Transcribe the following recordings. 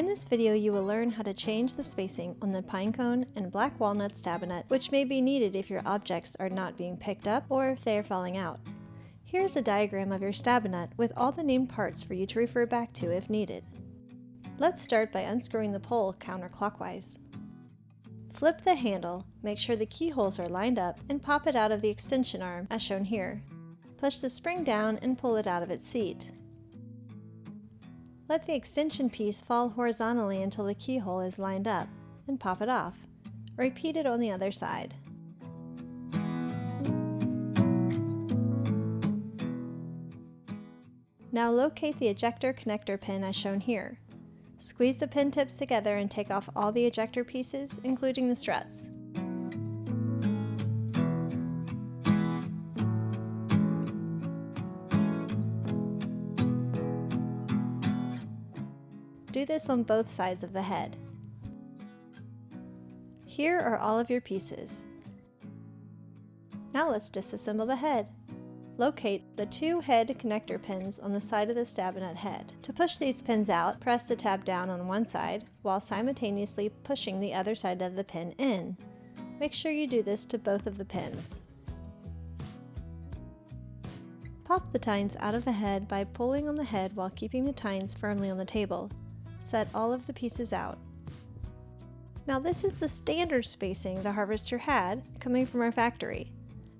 In this video, you will learn how to change the spacing on the Pinecone and Black Walnuts BagANut, which may be needed if your objects are not being picked up or if they are falling out. Here's a diagram of your BagANut with all the named parts for you to refer back to if needed. Let's start by unscrewing the pole counterclockwise. Flip the handle, make sure the keyholes are lined up, and pop it out of the extension arm as shown here. Push the spring down and pull it out of its seat. Let the extension piece fall horizontally until the keyhole is lined up, and pop it off. Repeat it on the other side. Now locate the ejector connector pin as shown here. Squeeze the pin tips together and take off all the ejector pieces, including the struts. Do this on both sides of the head. Here are all of your pieces. Now let's disassemble the head. Locate the two head connector pins on the side of the BagANut head. To push these pins out, press the tab down on one side while simultaneously pushing the other side of the pin in. Make sure you do this to both of the pins. Pop the tines out of the head by pulling on the head while keeping the tines firmly on the table. Set all of the pieces out. Now this is the standard spacing the harvester had coming from our factory.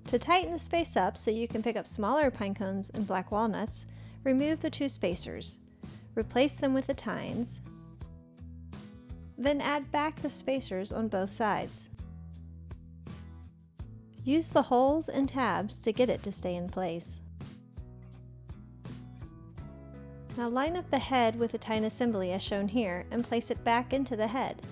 To tighten the space up so you can pick up smaller pine cones and black walnuts, remove the two spacers. Replace them with the tines. Then add back the spacers on both sides. Use the holes and tabs to get it to stay in place. Now line up the head with the tine assembly as shown here and place it back into the head.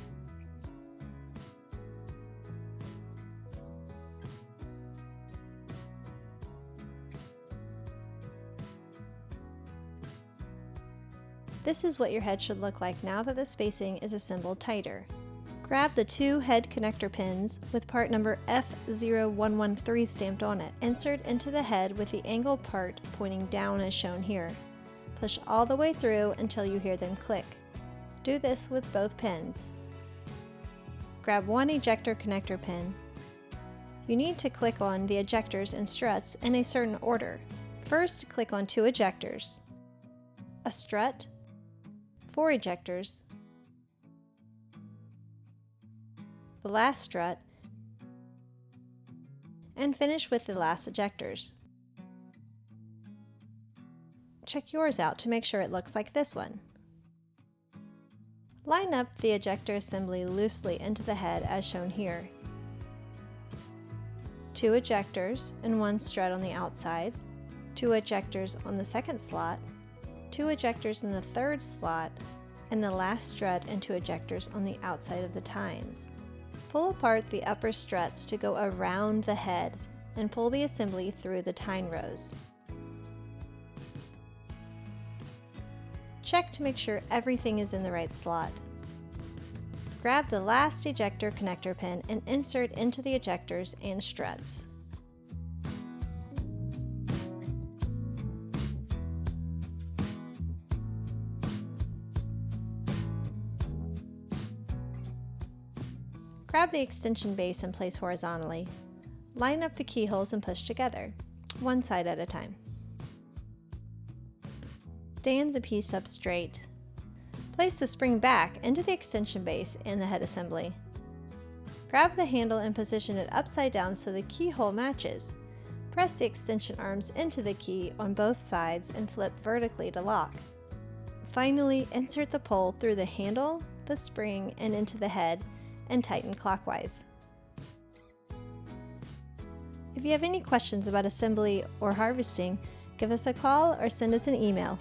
This is what your head should look like now that the spacing is assembled tighter. Grab the two head connector pins with part number F0113 stamped on it. Insert into the head with the angle part pointing down as shown here. Push all the way through until you hear them click. Do this with both pins. Grab one ejector connector pin. You need to click on the ejectors and struts in a certain order. First, click on two ejectors, a strut, 4 ejectors, the last strut, and finish with the last ejectors. Check yours out to make sure it looks like this one. Line up the ejector assembly loosely into the head as shown here. 2 ejectors and 1 strut on the outside, 2 ejectors on the second slot, 2 ejectors in the third slot, and the last strut and 2 ejectors on the outside of the tines. Pull apart the upper struts to go around the head and pull the assembly through the tine rows. Check to make sure everything is in the right slot. Grab the last ejector connector pin and insert into the ejectors and struts. Grab the extension base and place horizontally. Line up the keyholes and push together, one side at a time. Stand the piece up straight. Place the spring back into the extension base and the head assembly. Grab the handle and position it upside down so the keyhole matches. Press the extension arms into the key on both sides and flip vertically to lock. Finally, insert the pole through the handle, the spring, and into the head, and tighten clockwise. If you have any questions about assembly or harvesting, give us a call or send us an email.